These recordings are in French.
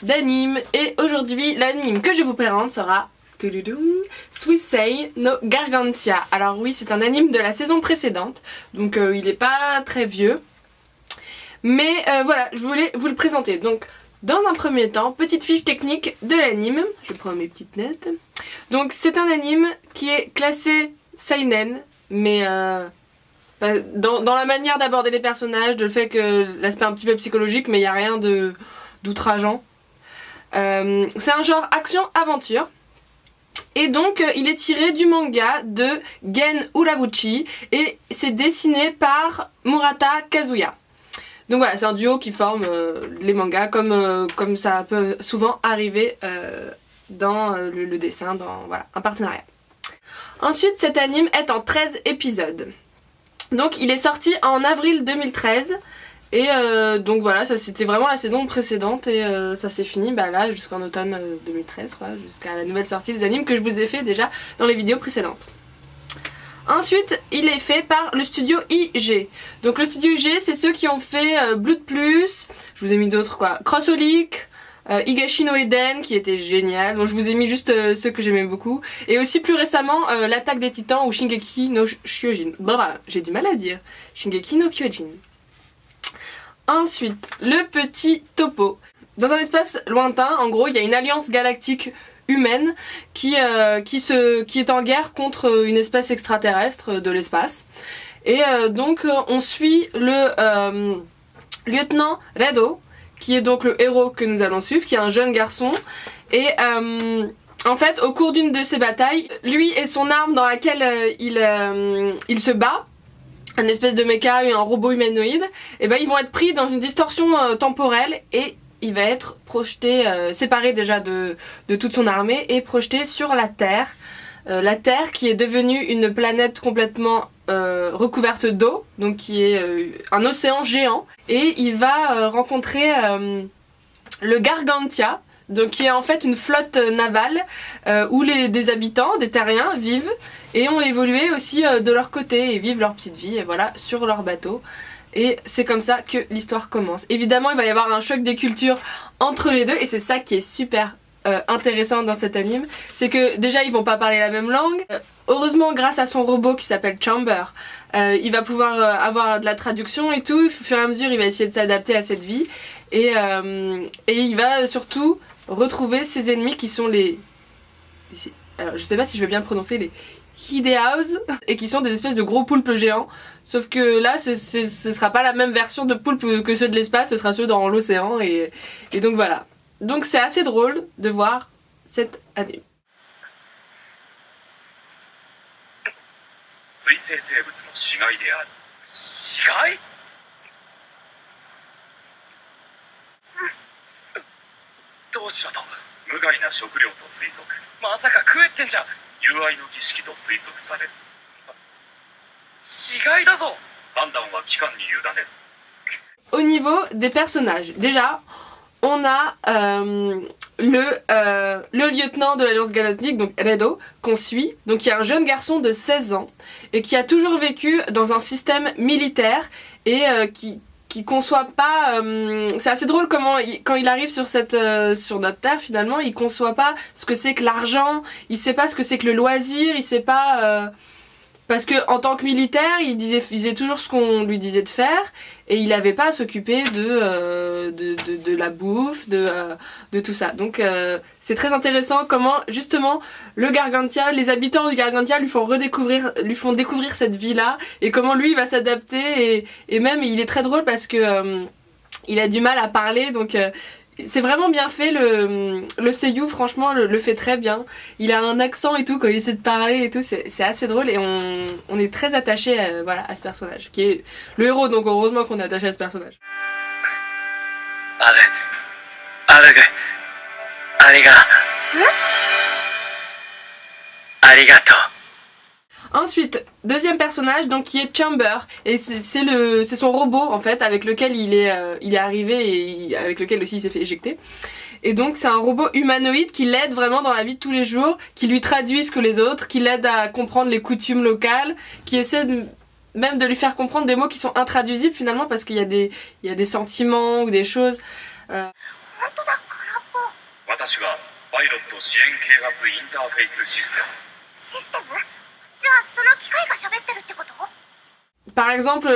d'anime et aujourd'hui l'anime que je vous présente sera Suisei no Gargantia. Alors oui, c'est un anime de la saison précédente, donc il n'est pas très vieux. Mais voilà, je voulais vous le présenter. Donc dans un premier temps, petite fiche technique de l'anime. Je prends mes petites notes. Donc c'est un anime qui est classé seinen, mais dans la manière d'aborder les personnages, de le fait que l'aspect un petit peu psychologique, mais il n'y a rien d'outrageant. C'est un genre action-aventure. Et donc il est tiré du manga de Gen Urabuchi et c'est dessiné par Murata Kazuya. Donc voilà, c'est un duo qui forme les mangas comme ça peut souvent arriver dans le dessin, dans voilà, un partenariat. Ensuite, cet anime est en 13 épisodes. Donc il est sorti en avril 2013 et donc voilà, ça c'était vraiment la saison précédente et ça s'est fini là jusqu'en automne 2013 quoi, jusqu'à la nouvelle sortie des animes que je vous ai fait déjà dans les vidéos précédentes. Ensuite, il est fait par le studio IG. Donc le studio IG, c'est ceux qui ont fait Blood Plus, je vous ai mis d'autres quoi, Crossholic, Higashi no Eden qui était génial, donc je vous ai mis juste ceux que j'aimais beaucoup, et aussi plus récemment l'attaque des titans ou Shingeki no Kyojin. J'ai du mal à le dire, Shingeki no Kyojin. Ensuite, le petit topo. Dans un espace lointain, en gros, il y a une alliance galactique humaine qui est en guerre contre une espèce extraterrestre de l'espace. Et donc on suit le lieutenant Redo, qui est donc le héros que nous allons suivre, qui est un jeune garçon. Et en fait, au cours d'une de ces batailles, lui et son arme dans laquelle il se bat, une espèce de mecha et un robot humanoïde, et ils vont être pris dans une distorsion temporelle et il va être projeté, séparé déjà de toute son armée et projeté sur la Terre. La Terre qui est devenue une planète complètement recouverte d'eau, donc qui est un océan géant. Et il va rencontrer le Gargantia, donc qui est en fait une flotte navale où des habitants, des terriens vivent et ont évolué aussi de leur côté et vivent leur petite vie et voilà, sur leur bateau. Et c'est comme ça que l'histoire commence. Évidemment, il va y avoir un choc des cultures entre les deux et c'est ça qui est super intéressant dans cet anime. C'est que déjà, ils vont pas parler la même langue. Heureusement, grâce à son robot qui s'appelle Chamber, il va pouvoir avoir de la traduction et tout. Au fur et à mesure, il va essayer de s'adapter à cette vie. Et il va surtout retrouver ses ennemis qui sont alors, je sais pas si je vais bien prononcer les Hideaos, et qui sont des espèces de gros poulpes géants. Sauf que là, ce sera pas la même version de poulpe que ceux de l'espace, ce sera ceux dans l'océan. Et donc voilà. Donc c'est assez drôle de voir cette anime. 水生生物の死骸である。死骸？どうしろと？無害な食料と推測。まさか食えってんじゃ。友愛の儀式と推測される。死骸だぞ。判断は機関に委ねる。 Au niveau des personnages, déjà, on a le lieutenant de l'Alliance Galactique, donc Redo, qu'on suit, donc qui est un jeune garçon de 16 ans et qui a toujours vécu dans un système militaire et qui conçoit pas... c'est assez drôle comment, quand il arrive sur notre Terre finalement, il conçoit pas ce que c'est que l'argent, il sait pas ce que c'est que le loisir, il sait pas... parce que en tant que militaire, il faisait toujours ce qu'on lui disait de faire et il n'avait pas à s'occuper de la bouffe, de tout ça. Donc c'est très intéressant comment justement le Gargantia, les habitants du Gargantia lui font découvrir cette vie-là et comment lui il va s'adapter et même il est très drôle parce que il a du mal à parler donc c'est vraiment bien fait, le seiyuu franchement le fait très bien. Il a un accent et tout quand il essaie de parler et tout, c'est assez drôle et on est très attaché à ce personnage qui est le héros, donc heureusement qu'on est attaché à ce personnage. Arigato. Ensuite, deuxième personnage donc qui est Chamber et c'est son robot en fait avec lequel il est arrivé et avec lequel aussi il s'est fait éjecter. Et donc c'est un robot humanoïde qui l'aide vraiment dans la vie de tous les jours, qui lui traduit ce que les autres, qui l'aide à comprendre les coutumes locales, qui essaie même de lui faire comprendre des mots qui sont intraduisibles finalement parce qu'il y a des sentiments ou des choses. 私がパイロット支援啓発インターフェイスシステム。システム？じゃあその機械が喋ってるってこと？ Par exemple,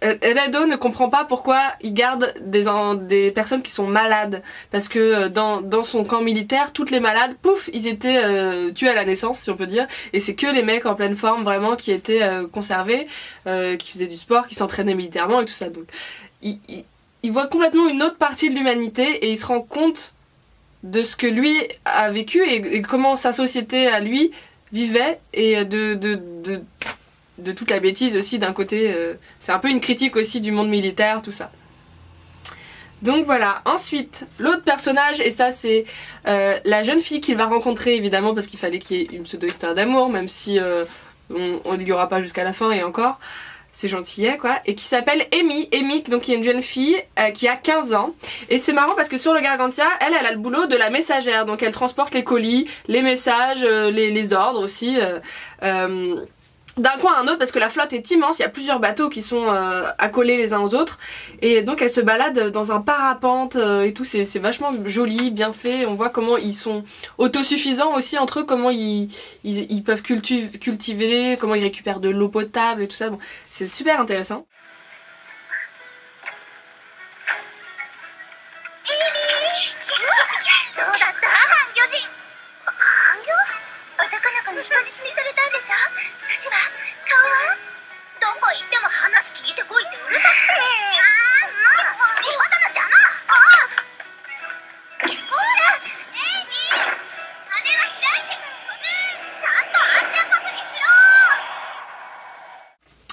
Ledo ne comprend pas pourquoi il garde des personnes qui sont malades. Parce que dans son camp militaire, toutes les malades, pouf, ils étaient tués à la naissance, si on peut dire. Et c'est que les mecs en pleine forme, vraiment, qui étaient conservés, qui faisaient du sport, qui s'entraînaient militairement et tout ça. Donc, il voit complètement une autre partie de l'humanité et il se rend compte de ce que lui a vécu et comment sa société à lui vivait et de toute la bêtise aussi d'un côté. C'est un peu une critique aussi du monde militaire, tout ça. Donc voilà. Ensuite, l'autre personnage, et ça c'est la jeune fille qu'il va rencontrer évidemment parce qu'il fallait qu'il y ait une pseudo-histoire d'amour, même si on ne lui aura pas jusqu'à la fin et encore. C'est gentillet quoi, et qui s'appelle Amy. Amy, donc qui est une jeune fille qui a 15 ans. Et c'est marrant parce que sur le Gargantia, elle a le boulot de la messagère. Donc elle transporte les colis, les messages, les ordres aussi. D'un coin à un autre parce que la flotte est immense, il y a plusieurs bateaux qui sont accolés les uns aux autres et donc elle se balade dans un parapente et tout, c'est vachement joli, bien fait, on voit comment ils sont autosuffisants aussi entre eux, comment ils peuvent cultiver, comment ils récupèrent de l'eau potable et tout ça, bon, c'est super intéressant.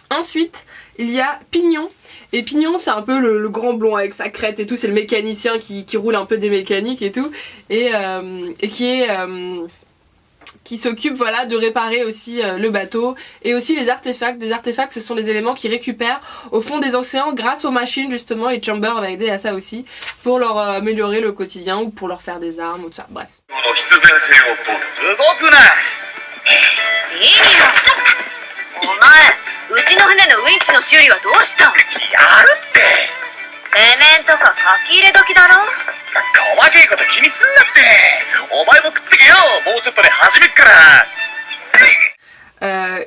Ensuite, il y a Pignon. Et Pignon, c'est un peu le grand blond avec sa crête et tout. C'est le mécanicien qui roule un peu des mécaniques et tout. Et qui s'occupe voilà, de réparer aussi le bateau. Et aussi les artefacts. Des artefacts, ce sont les éléments qu'ils récupèrent au fond des océans grâce aux machines justement. Et Chamber va aider à ça aussi. Pour leur améliorer le quotidien ou pour leur faire des armes ou tout ça. Bref.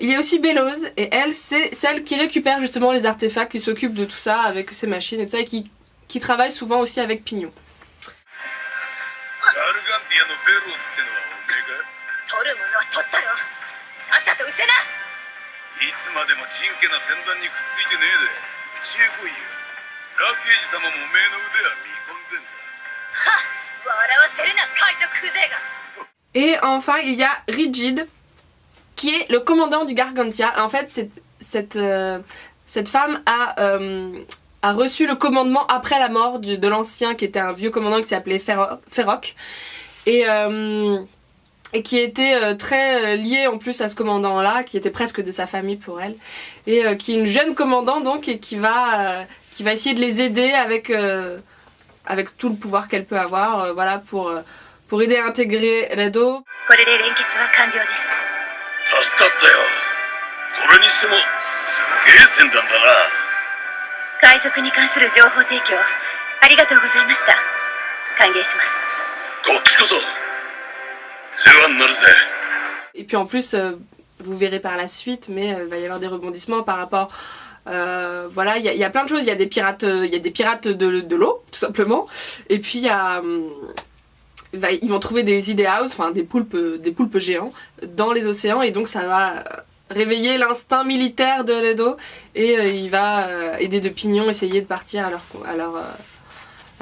Il y a aussi Bellows et elle c'est celle qui récupère justement les artefacts, qui s'occupe de tout ça avec ses machines et tout ça et qui travaille souvent aussi avec Pignon. Et enfin il y a Rigid qui est le commandant du Gargantia. En fait cette femme a reçu le commandement après la mort de l'ancien qui était un vieux commandant qui s'appelait Ferroc et qui était très lié en plus à ce commandant là, qui était presque de sa famille pour elle et qui est une jeune commandant donc et qui va essayer de les aider avec tout le pouvoir qu'elle peut avoir voilà pour aider à intégrer Ledo. Et puis en plus, vous verrez par la suite, mais il va y avoir des rebondissements par rapport. Voilà, il y a plein de choses. Il y a des pirates, de l'eau, tout simplement. Et puis il y a, ils vont trouver des ideahouse, enfin des poulpes géants dans les océans, et donc ça va réveiller l'instinct militaire de Ledo et il va aider de Pignon essayer de partir à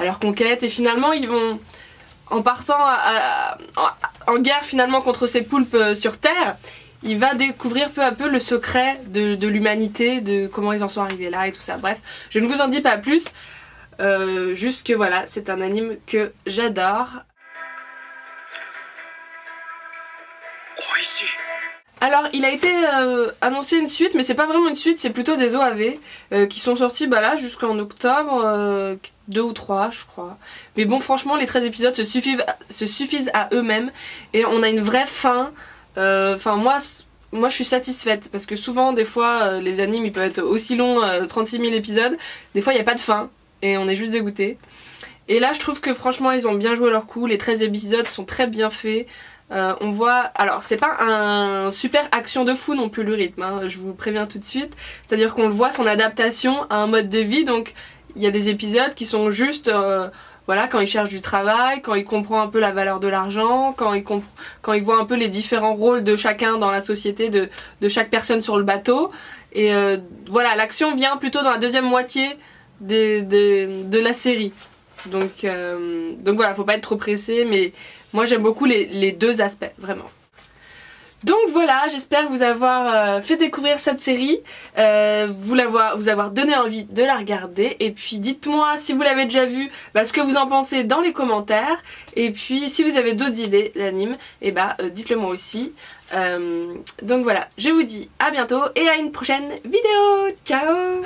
leur conquête. Et finalement, ils vont en partant en guerre finalement contre ces poulpes sur Terre, il va découvrir peu à peu le secret de l'humanité, de comment ils en sont arrivés là et tout ça. Bref, je ne vous en dis pas plus, juste que voilà, c'est un anime que j'adore. Alors il a été annoncé une suite, mais c'est pas vraiment une suite, c'est plutôt des OAV qui sont sortis là jusqu'en octobre, 2 ou 3 je crois. Mais bon, franchement les 13 épisodes se suffisent à eux-mêmes et on a une vraie fin. Enfin moi je suis satisfaite parce que souvent des fois les animes ils peuvent être aussi longs, 36 000 épisodes, des fois il n'y a pas de fin et on est juste dégoûté. Et là je trouve que franchement ils ont bien joué leur coup, les 13 épisodes sont très bien faits. On voit, alors c'est pas un super action de fou non plus le rythme, hein, je vous préviens tout de suite. C'est-à-dire qu'on le voit son adaptation à un mode de vie, donc il y a des épisodes qui sont juste voilà, quand il cherche du travail, quand il comprend un peu la valeur de l'argent, quand il voit un peu les différents rôles de chacun dans la société, de chaque personne sur le bateau. Et voilà, l'action vient plutôt dans la deuxième moitié de la série. Donc voilà, faut pas être trop pressé, mais moi j'aime beaucoup les deux aspects, vraiment. Donc voilà, j'espère vous avoir fait découvrir cette série, vous avoir donné envie de la regarder. Et puis dites-moi si vous l'avez déjà vue, ce que vous en pensez dans les commentaires. Et puis si vous avez d'autres idées d'anime, dites-le moi aussi. Donc voilà, je vous dis à bientôt et à une prochaine vidéo. Ciao.